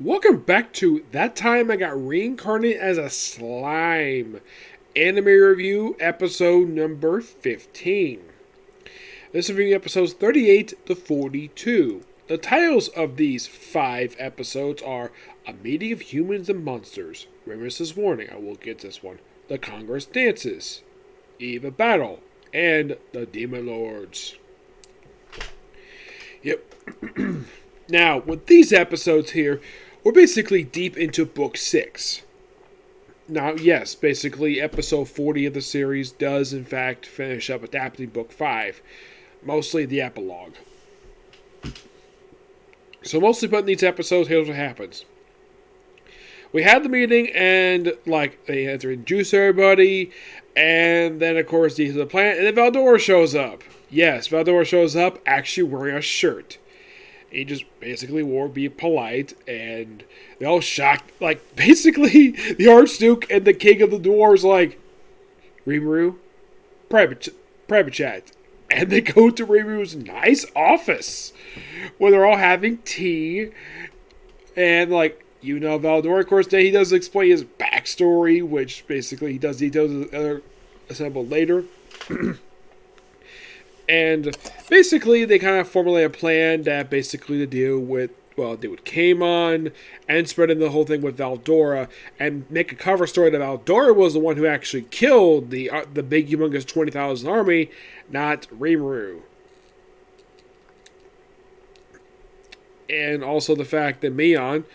Welcome back to That Time I Got Reincarnated as a Slime. Anime Review, episode number 15. This is reviewing episodes 38 to 42. The titles of these 5 episodes are A Meeting of Humans and Monsters, Remus's Warning, I will get this one, The Congress Dances, Eve of Battle, and The Demon Lords. Yep. Now, with these episodes here, we're basically deep into Book 6. Now, yes, basically episode 40 of the series does in fact finish up adapting Book 5. Mostly the epilogue. So mostly putting these episodes, here's what happens. We had the meeting and, they had to introduce everybody. And then, of course, these are the plan. And then Valdora shows up. Yes, Valdora shows up actually wearing a shirt. He just basically wore be polite, and they all shocked. Basically, the Archduke and the King of the Dwarves Rimuru, private chat. And they go to Rimuru's nice office, where they're all having tea. And, Valdor, of course, then he does explain his backstory, which basically he does details assembled later. And basically, they kind of formulate a plan that basically to deal with Kaimon and spreading the whole thing with Valdora and make a cover story that Valdora was the one who actually killed the big, humongous 20,000 army, not Rimuru. And also the fact that Mion,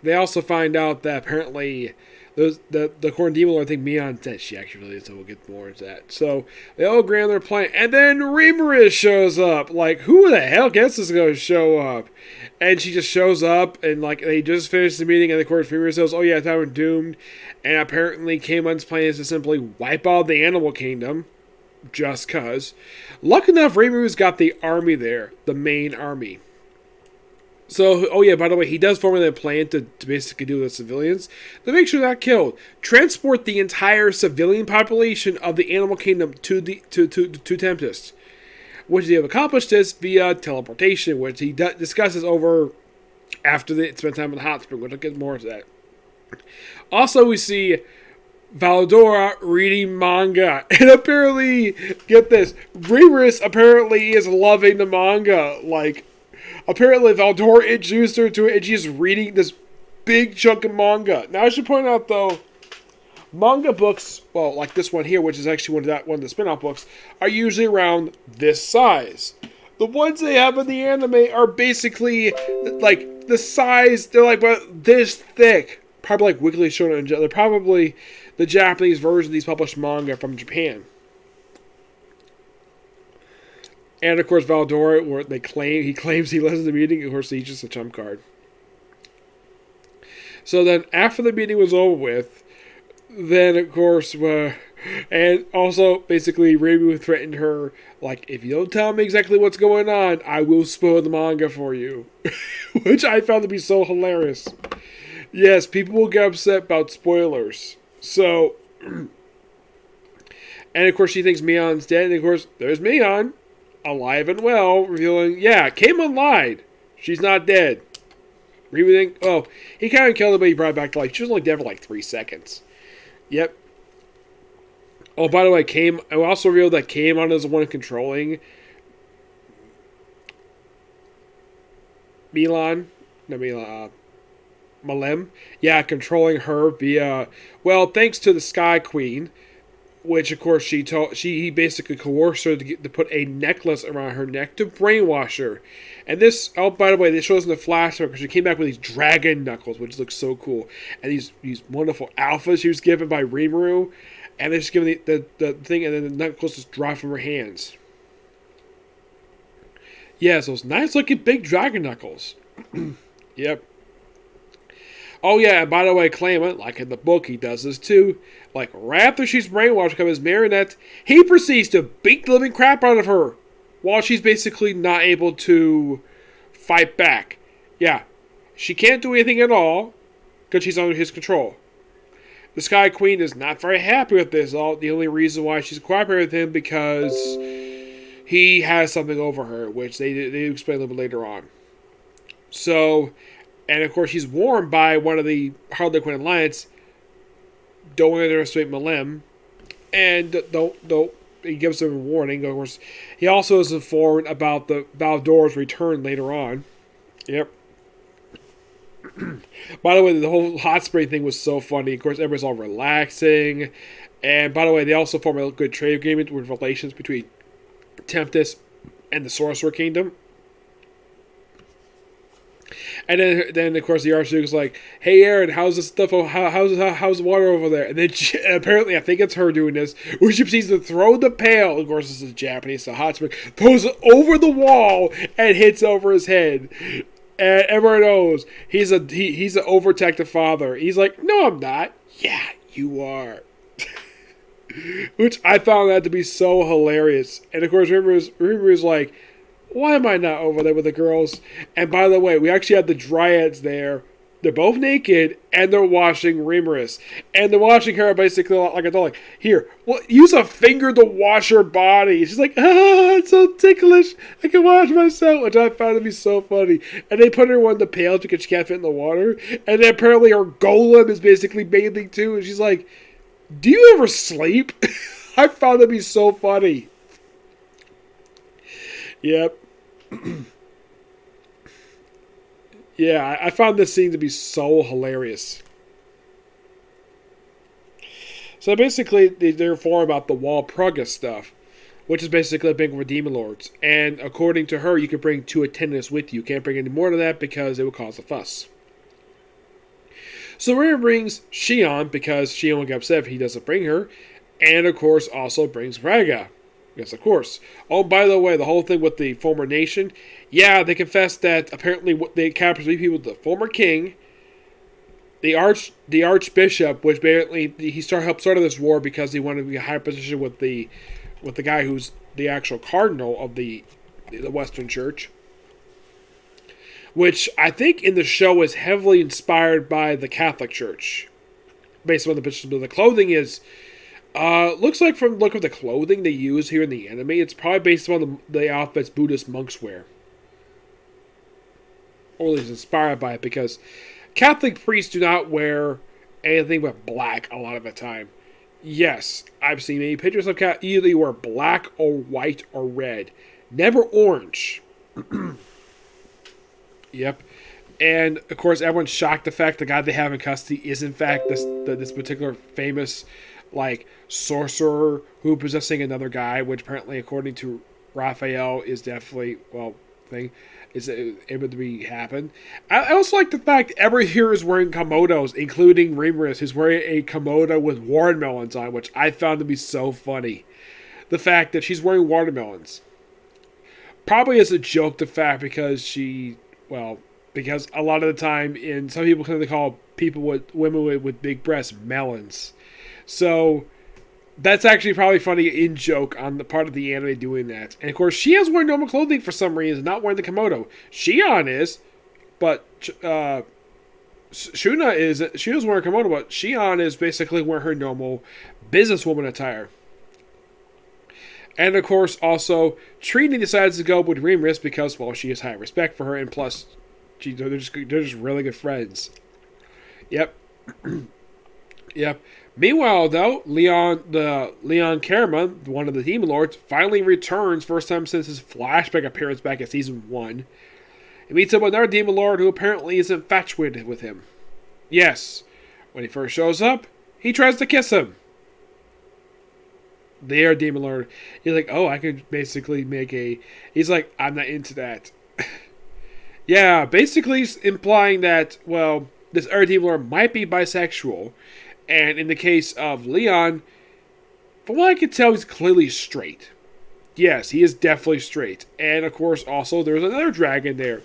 they also find out that apparently the Corn Demon Lord, I think Mion said she actually really is, so we'll get more into that. So they all agree on their plan, and then Rimuru shows up. Who the hell guess is going to show up? And she just shows up, and they just finished the meeting, and of course Rimuru says, "Oh yeah, I'm doomed." And apparently Kaimon's plan is to simply wipe out the animal kingdom, just cause. Lucky enough, Rimuru's got the army there, the main army. So, by the way, he does formulate a plan to basically deal with the civilians to make sure they're not killed. Transport the entire civilian population of the animal kingdom to Tempest. Which they have accomplished this via teleportation, which he discusses over after they spend time in the hot spring, which I'll get more into that. Also, we see Valdora reading manga. And apparently, get this, Remus apparently is loving the manga. Apparently, Valdora introduced her to it, and she's reading this big chunk of manga. Now, I should point out, though, manga books, like this one here, which is actually one of the spin-off books, are usually around this size. The ones they have in the anime are basically, the size, they're about this thick. Probably Weekly Shonen. They're probably the Japanese version of these published manga from Japan. And, of course, Valdora, he claims he listens to the meeting. Of course, he's just a trump card. So then, after the meeting was over with, then, of course, and also, basically, Reimu threatened her, if you don't tell me exactly what's going on, I will spoil the manga for you. Which I found to be so hilarious. Yes, people will get upset about spoilers. So, and, of course, she thinks Mion's dead, and, of course, there's Mion. Alive and well, revealing, Kaimon lied. She's not dead. He kind of killed her, but he brought her back to life. She was only dead for 3 seconds. Yep. Oh, by the way, I also revealed that Kaimon is the one controlling Malem. Yeah, controlling her via, thanks to the Sky Queen. Which, of course, he basically coerced her to put a necklace around her neck to brainwash her. And this, by the way, this shows in the flashback because she came back with these dragon knuckles, which looks so cool. And these wonderful alphas she was given by Rimuru. And they're just given the thing, and then the knuckles just drop from her hands. Yes, those nice looking big dragon knuckles. Yep. Oh yeah, and by the way, Claimant, in the book, he does this too. Right after she's brainwashed become his marionette, he proceeds to beat the living crap out of her while she's basically not able to fight back. Yeah, she can't do anything at all because she's under his control. The Sky Queen is not very happy with this. The only reason why she's cooperating with him because he has something over her, which they explain a little bit later on. So, And of course, she's warned by one of the Harley Quinn Alliance, don't underestimate Malem. And don't he gives them a warning. Of course, he also is informed about the Valdor's return later on. Yep. By the way, the whole hot spring thing was so funny. Of course, everybody's all relaxing. And by the way, they also form a good trade agreement with relations between Tempest and the Sorcerer Kingdom. And then of course, the Archduke is like, "Hey, Aaron, how's this stuff? How's the water over there?" And then apparently, I think it's her doing this, where she proceeds to throw the pail. Of course, this is Japanese, so hot spring throws it over the wall and hits over his head. And everyone knows he's an overprotective father. He's like, "No, I'm not." "Yeah, you are." Which I found that to be so hilarious. And of course, Rimmer is like, "Why am I not over there with the girls?" And by the way, we actually have the Dryads there. They're both naked, and they're washing Rimmerus. And they're washing her basically like a doll. Like, "Here, well, use a finger to wash her body." She's like, it's so ticklish. I can wash myself, which I found to be so funny. And they put her in one of the pails because she can't fit in the water. And then apparently her golem is basically bathing too. And she's like, "Do you ever sleep?" I found that to be so funny. Yep. Yeah, I found this scene to be so hilarious. So basically, they're informed about the Walpurga stuff, which is basically a big for Demon Lords. And according to her, you can bring 2 attendants with you. You can't bring any more than that because it would cause a fuss. So Rhea brings Shion because Shion will get upset if he doesn't bring her. And of course, also brings Braga. Yes, of course. Oh, by the way, the whole thing with the former nation. Yeah, they confessed that apparently they captured 3 people: the former king, the archbishop, which apparently he helped start this war because he wanted to be a high position with the guy who's the actual cardinal of the Western Church, which I think in the show is heavily inspired by the Catholic Church, based on the pictures. But the clothing is. Looks like from the look of the clothing they use here in the anime, it's probably based on the outfits Buddhist monks wear. Or at least inspired by it, because Catholic priests do not wear anything but black a lot of the time. Yes, I've seen many pictures of either you wear black or white or red. Never orange. Yep. And, of course, everyone's shocked the fact the guy they have in custody is, in fact, this particular famous sorcerer who possessing another guy, which apparently, according to Raphael, is definitely is able to happen. I also like the fact every hero is wearing komodos, including Rimmerus, who's wearing a komodo with watermelons on, which I found to be so funny. The fact that she's wearing watermelons, probably as a joke, the fact because because a lot of the time some people kind of call women with big breasts melons. So that's actually probably funny in joke on the part of the anime doing that. And of course, she is wearing normal clothing for some reason, not wearing the komodo. Shion is, but Shuna's wearing a komodo, but Shion is basically wearing her normal businesswoman attire. And of course, also Trini decides to go with Rimris because, she has high respect for her, and plus, they're just really good friends. Yep. Yep. Meanwhile, though, Leon Karaman, one of the Demon Lords, finally returns, first time since his flashback appearance back in Season 1. He meets up with another Demon Lord who apparently is infatuated with him. Yes, when he first shows up, he tries to kiss him. The Air Demon Lord, he's like, I could basically he's like, I'm not into that. Yeah, basically implying that, this Air Demon Lord might be bisexual. And in the case of Leon, from what I can tell, he's clearly straight. Yes, he is definitely straight. And of course, also, there's another dragon there.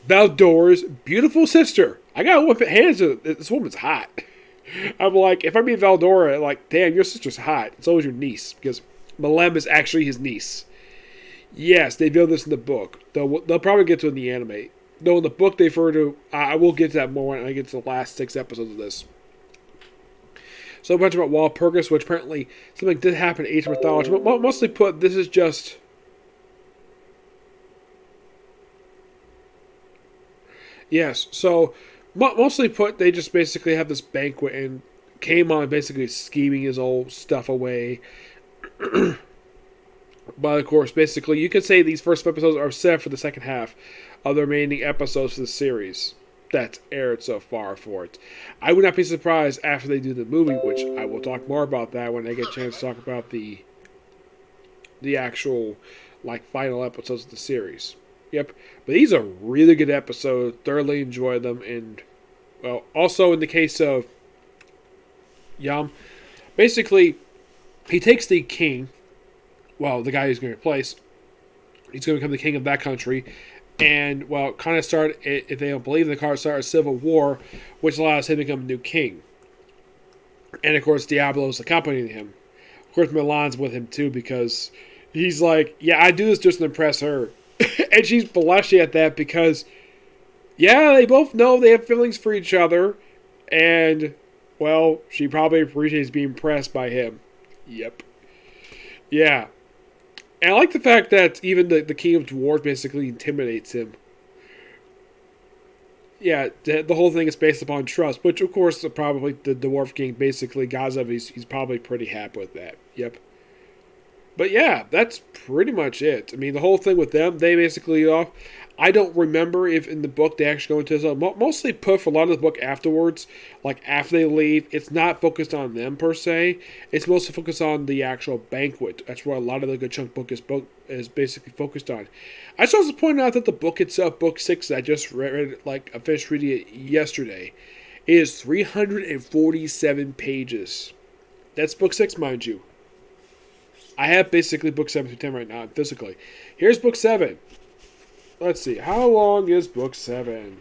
Valdor's beautiful sister. I gotta whip it hands to this woman's hot. I'm like, if I meet Valdora, damn, your sister's hot. So is your niece, because Malem is actually his niece. Yes, they build this in the book. They'll probably get to it in the anime. Though in the book they refer to, I will get to that more when I get to the last 6 episodes of this. So a bunch about Walpurgis, which apparently something did happen in Asian mythology. But mostly put, this is just... Yes. So, mostly put, they just basically have this banquet and came on basically scheming his old stuff away. But of course, basically, you could say these first episodes are set for the second half of the remaining episodes of the series that's aired so far for it. I would not be surprised after they do the movie, which I will talk more about that when I get a chance to talk about the actual like final episodes of the series. Yep, but these are really good episodes. Thoroughly enjoy them, and well, also in the case of Yam, basically he takes the king, well, the guy he's going to replace, he's going to become the king of that country, and well, kind of start, if they don't believe in the card, start a civil war, which allows him to become a new king. And of course, Diablo's accompanying him. Of course, Milan's with him too because he's like, yeah, I do this just to impress her. And she's blushing at that because, yeah, they both know they have feelings for each other. And, well, she probably appreciates being impressed by him. Yep. Yeah. And I like the fact that even the King of Dwarves basically intimidates him. Yeah, the whole thing is based upon trust, which, of course, probably the Dwarf King, basically, Gazav, he's probably pretty happy with that. Yep. But yeah, that's pretty much it. I mean, the whole thing with them, they basically off. I don't remember if in the book they actually go into this. Mostly put for a lot of the book afterwards, like after they leave. It's not focused on them per se. It's mostly focused on the actual banquet. That's where a lot of the good chunk is basically focused on. I just also point out that the book itself, book 6, I just read like I finished reading it yesterday, is 347 pages. That's book 6, mind you. I have basically book 7 through 10 right now, physically. Here's book 7. Let's see. How long is book 7?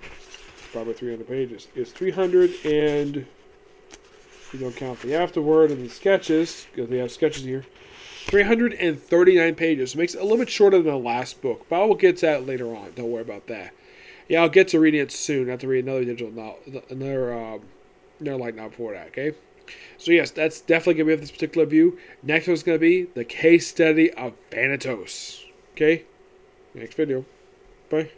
Probably 300 pages. It's 300 and... You don't count the afterword and the sketches, because we have sketches here. 339 pages. So it makes it a little bit shorter than the last book. But I will get to that later on. Don't worry about that. Yeah, I'll get to reading it soon. I have to read another digital novel. Another light novel before that, okay? So yes, that's definitely going to be of this particular view. Next one's going to be the case study of Thanatos. Okay? Next video. Bye.